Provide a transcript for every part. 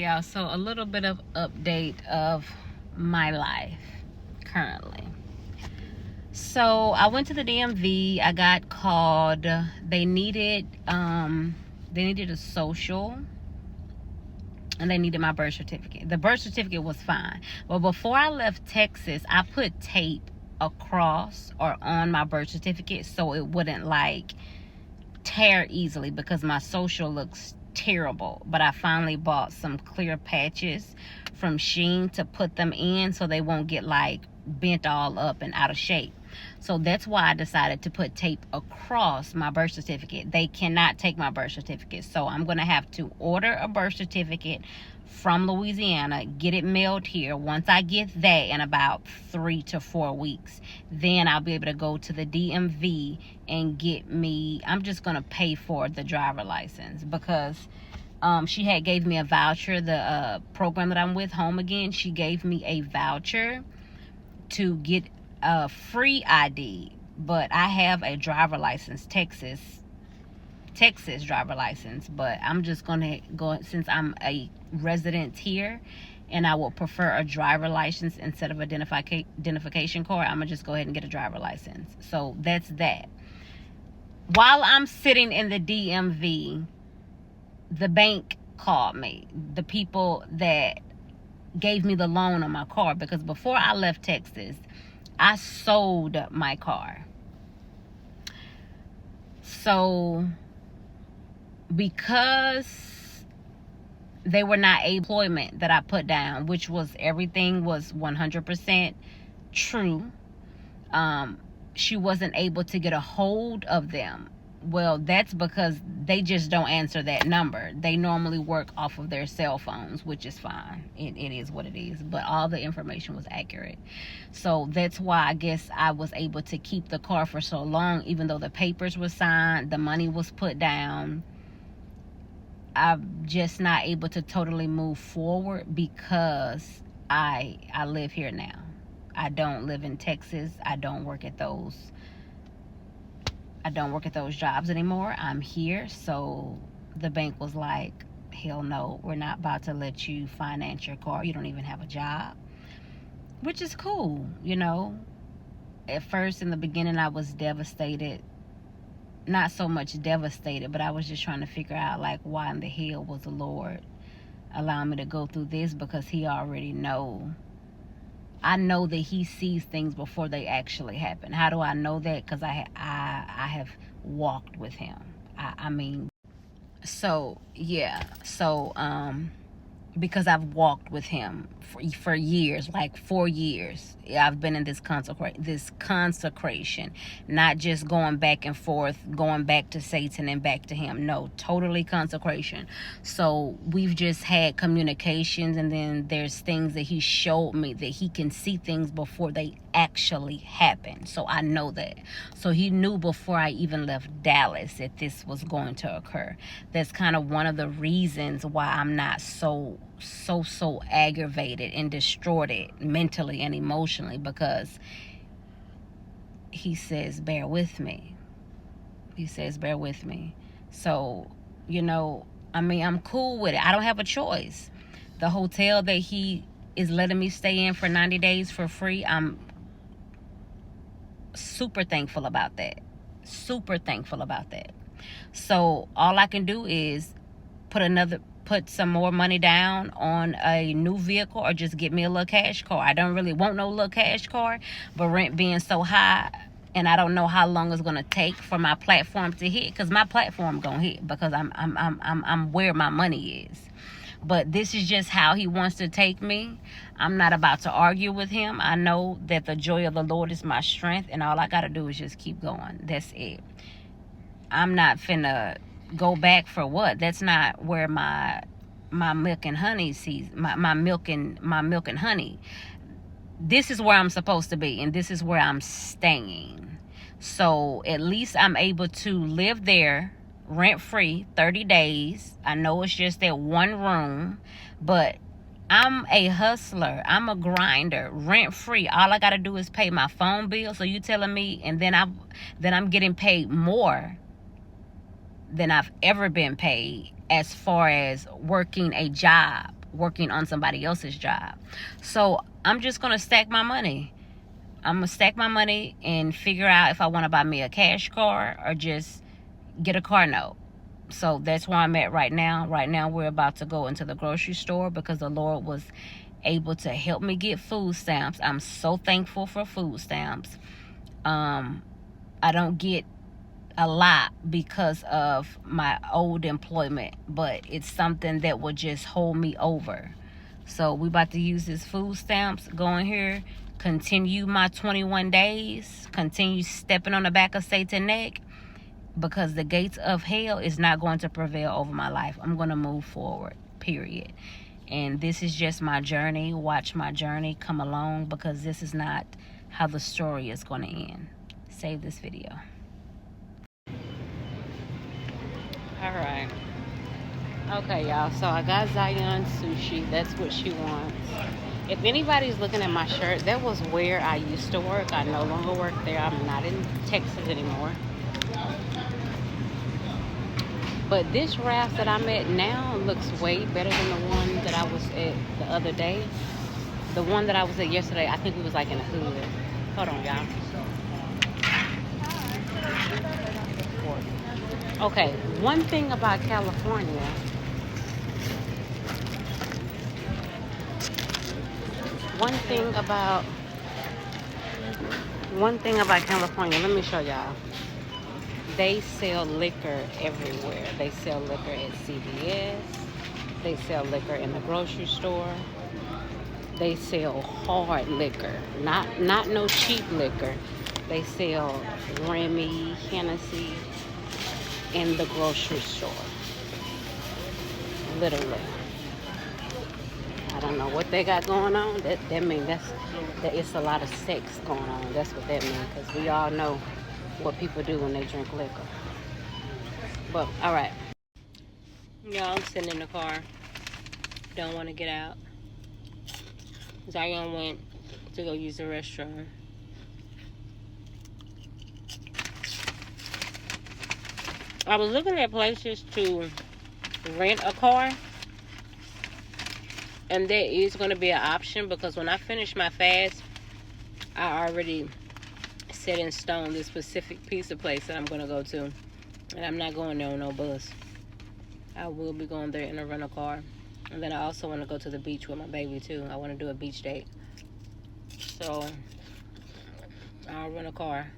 Yeah, so a little bit of update of my life currently. So I went to the DMV. I got called. They needed a social, and they needed my birth certificate. The birth certificate was fine, but before I left Texas, I put tape across or on my birth certificate so it wouldn't like tear easily, because my social looks terrible. But I finally bought some clear patches from Shein to put them in so they won't get like bent all up and out of shape. So that's why I decided to put tape across my birth certificate. They cannot take my birth certificate, so I'm gonna have to order a birth certificate from Louisiana, get it mailed here. Once I get that in about 3 to 4 weeks, then I'll be able to go to the DMV and get me, I'm just gonna pay for the driver license, because she had gave me a voucher. The program that I'm with, Home Again, she gave me a voucher to get a free ID, but I have a driver license, Texas driver license. But I'm just gonna go, since I'm a resident here and I will prefer a driver license instead of identification card, I'm gonna just go ahead and get a driver license. So that's that. While I'm sitting in the DMV, the bank called me, the people that gave me the loan on my car, because before I left Texas, I sold my car. So because they were not employment that I put down, which was, everything was 100% true, she wasn't able to get a hold of them. Well, that's because they just don't answer that number. They normally work off of their cell phones, which is fine. It is what it is. But all the information was accurate. So that's why I guess I was able to keep the car for so long, even though the papers were signed, the money was put down. I'm just not able to totally move forward because I live here now. I don't live in Texas. I don't work at those jobs anymore. I'm here. So the bank was like, hell no, we're not about to let you finance your car. You don't even have a job, which is cool. At first, in the beginning, I was devastated. Not so much devastated, but I was just trying to figure out, like, why in the hell was the Lord allowing me to go through this? Because he already know. I know that he sees things before they actually happen. How do I know that? Because I have walked with him. Because I've walked with him for years, like 4 years. I've been in this consecration, not just going back and forth, going back to Satan and back to him. No, totally consecration. So we've just had communications, and then there's things that he showed me, that he can see things before they actually happen. So I know that. So he knew before I even left Dallas that this was going to occur. That's kind of one of the reasons why I'm not so aggravated and distorted mentally and emotionally, because he says, bear with me. So, I'm cool with it. I don't have a choice. The hotel that he is letting me stay in for 90 days for free, I'm super thankful about that. So all I can do is put some more money down on a new vehicle, or just get me a little cash car. I don't really want no little cash car, but rent being so high, and I don't know how long it's gonna take for my platform to hit, because my platform gonna hit, because I'm where my money is. But this is just how he wants to take me. I'm not about to argue with him. I know that the joy of the Lord is my strength, and all I gotta do is just keep going. That's it. I'm not finna go back for what? That's not where my milk and honey my milk and honey. This is where I'm supposed to be, and this is where I'm staying. So at least I'm able to live there rent free 30 days. I know it's just that one room, but I'm a hustler. I'm a grinder, rent free. All I gotta do is pay my phone bill. So you telling me, and then I'm getting paid more than I've ever been paid as far as working a job. working on somebody else's job. So I'm just going to stack my money. I'm going to stack my money and figure out if I want to buy me a cash car or just get a car note. So that's where I'm at right now. Right now we're about to go into the grocery store because the Lord was able to help me get food stamps. I'm so thankful for food stamps. I don't get a lot because of my old employment, but it's something that will just hold me over. So we about to use this food stamps, go in here, continue my 21 days, continue stepping on the back of Satan's neck, because the gates of hell is not going to prevail over my life. I'm going to move forward, period. And this is just my journey. Watch my journey come along, because this is not how the story is going to end. Save this video. All right. Okay, y'all. So I got Zion sushi. That's what she wants. If anybody's looking at my shirt, that was where I used to work. I no longer work there. I'm not in Texas anymore. But this Ralph's that I'm at now looks way better than the one that I was at the other day. The one that I was at yesterday, I think it was like in the hood. Hold on, y'all. Okay, one thing about California. One thing about California, let me show y'all. They sell liquor everywhere. They sell liquor at CVS. They sell liquor in the grocery store. They sell hard liquor, not no cheap liquor. They sell Remy, Hennessy in the grocery store. Literally. I don't know what they got going on. That means that it's a lot of sex going on. That's what that means, because we all know what people do when they drink liquor. But all right, y'all, I'm sitting in the car, don't want to get out. Zion went to go use the restroom. I was looking at places to rent a car, and there is going to be an option, because when I finish my fast, I already set in stone this specific pizza place that I'm going to go to. And I'm not going there on no bus. I will be going there in a rental car. And then I also want to go to the beach with my baby too. I want to do a beach date. So I'll rent a car.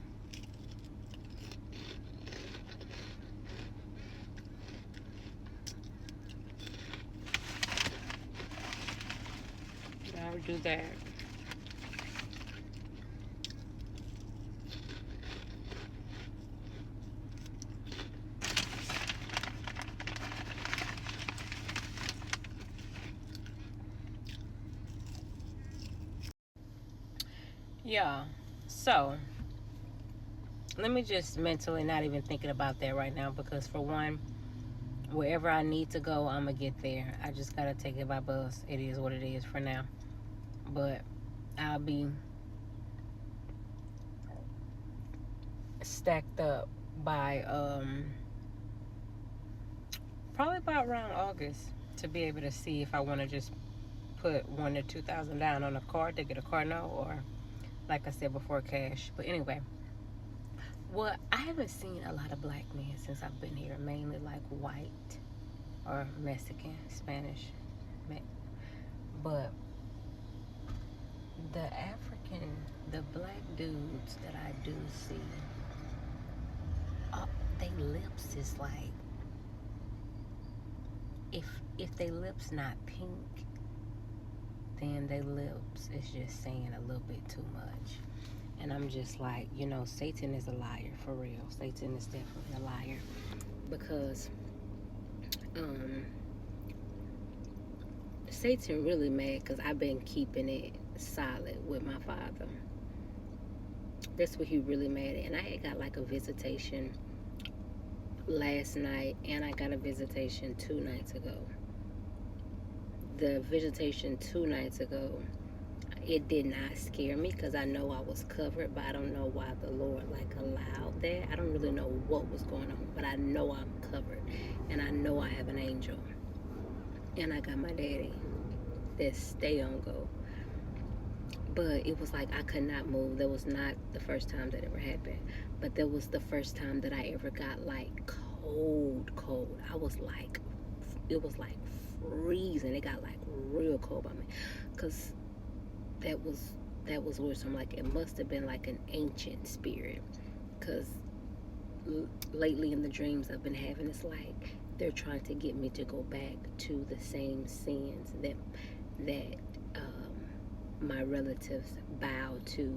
I'll do that. Yeah, so let me just mentally not even thinking about that right now, because for one, wherever I need to go, I'm gonna get there. I just gotta take it by bus. It is what it is for now, but I'll be stacked up by probably about around August to be able to see if I want to just put $1,000 to $2,000 down on a card to get a car note, or like I said before, cash. But anyway, well, I haven't seen a lot of black men since I've been here, mainly like white or Mexican, Spanish. But the black dudes that I do see, they lips is like, if they lips not pink, then they lips is just saying a little bit too much. And I'm just like, Satan is a liar, for real. Satan is definitely a liar, because Satan really mad because I've been keeping it solid with my father. That's what he really mad at. And I had got like a visitation last night, and I got a visitation 2 nights ago. The visitation 2 nights ago, it did not scare me, because I know I was covered, but I don't know why the Lord allowed that. I don't really know what was going on, but I know I'm covered, and I know I have an angel, and I got my daddy. that stay on go. But it was like I could not move. That was not the first time that ever happened. But that was the first time that I ever got like cold. I was like, it was like freezing. It got like real cold by me. Because that was weird. So I'm like, it must have been like an ancient spirit. Because lately in the dreams I've been having, it's like they're trying to get me to go back to the same sins that my relatives bow to,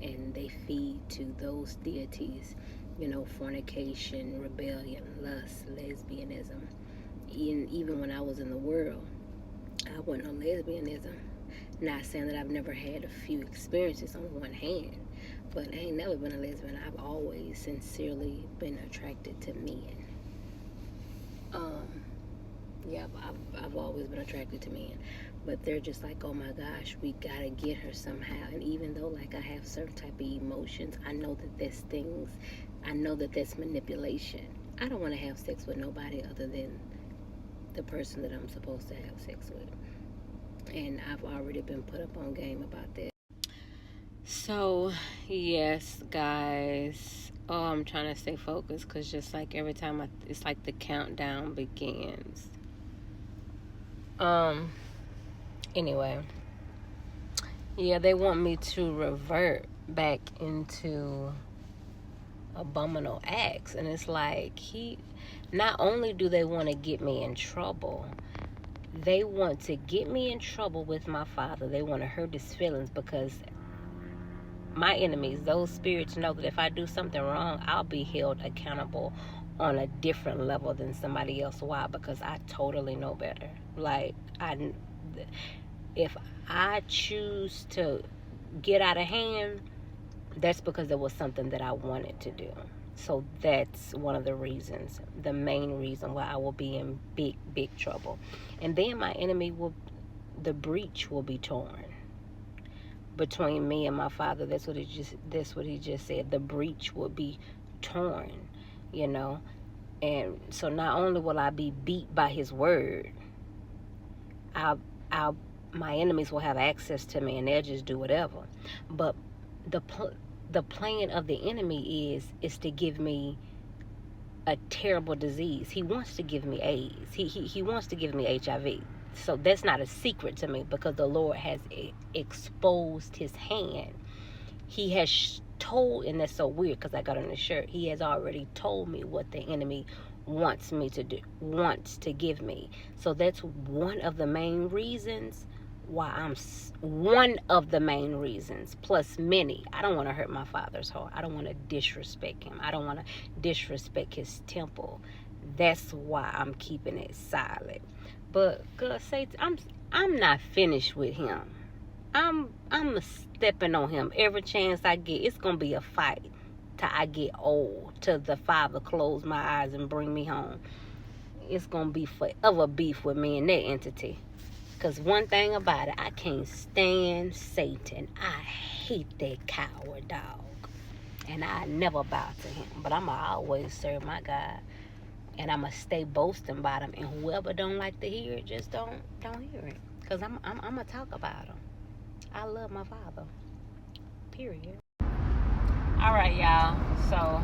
and they feed to those deities. You know, fornication, rebellion, lust, lesbianism. Even when I was in the world, I went on lesbianism. Not saying that I've never had a few experiences on one hand, but I ain't never been a lesbian. I've always sincerely been attracted to men. Yeah, I've always been attracted to men. But they're just like, oh my gosh, we gotta get her somehow. And even though like I have certain type of emotions, I know that that's manipulation. I don't want to have sex with nobody other than the person that I'm supposed to have sex with. And I've already been put up on game about that. So, yes, guys. Oh, I'm trying to stay focused because just like every time it's like the countdown begins. Anyway. Yeah, they want me to revert back into abominable acts. And it's like, not only do they want to get me in trouble, they want to get me in trouble with my father. They want to hurt his feelings because my enemies, those spirits, know that if I do something wrong, I'll be held accountable on a different level than somebody else. Why? Because I totally know better. Like, if I choose to get out of hand, that's because there was something that I wanted to do. So that's one of the reasons, the main reason why I will be in big trouble. And then my enemy the breach will be torn between me and my father. That's what he just said. The breach will be torn, you know. And so not only will I be beat by his word, my enemies will have access to me and they'll just do whatever. But the plan of the enemy is to give me a terrible disease. He wants to give me AIDS. He wants to give me HIV. So that's not a secret to me because the Lord has exposed his hand. He has told, and that's so weird because I got on the shirt, he has already told me what the enemy wants me to do, wants to give me. So that's one of the main reasons plus many. I don't want to hurt my father's heart. I don't want to disrespect him. I don't want to disrespect his temple. That's why I'm keeping it silent. But God say, I'm not finished with him. I'm stepping on him every chance I get. It's gonna be a fight till I get old, till the Father close my eyes and bring me home. It's gonna be forever beef with me and that entity. Because one thing about it, I can't stand Satan. I hate that coward dog. And I never bow to him. But I'ma always serve my God. And I'ma stay boasting about him. And whoever don't like to hear it, just don't hear it. Because I'm gonna talk about him. I love my father. Period. Alright, y'all. So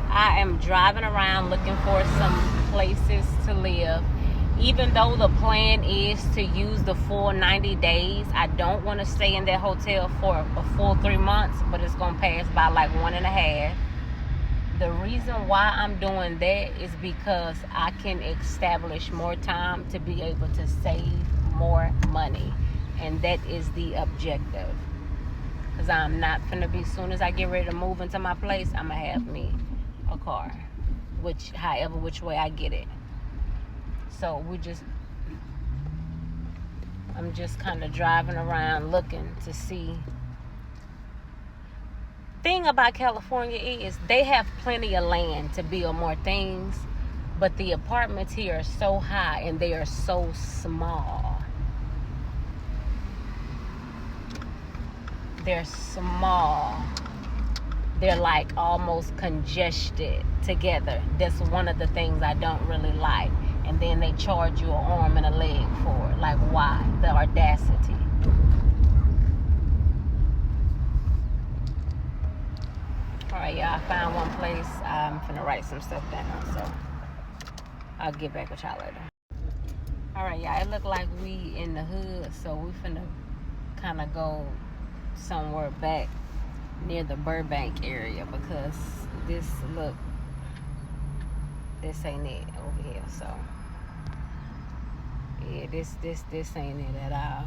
I am driving around looking for some places to live. Even though the plan is to use the full 90 days, I don't want to stay in that hotel for a full 3 months, but it's going to pass by like 1.5. The reason why I'm doing that is because I can establish more time to be able to save more money. And that is the objective. Because I'm not going to be, as soon as I get ready to move into my place, I'm going to have me a car. Which way I get it. So I'm just kind of driving around looking to see. Thing about California is they have plenty of land to build more things, but the apartments here are so high and they are so small. They're small. They're like almost congested together. That's one of the things I don't really like. And then they charge you an arm and a leg for it. Like, why? why. The audacity. Alright, y'all, I found one place. I'm finna write some stuff down, so I'll get back with y'all later. Alright, y'all, it look like we in the hood, so we finna kind of go somewhere back near the Burbank area, because this ain't it over here. So yeah, this ain't it at all.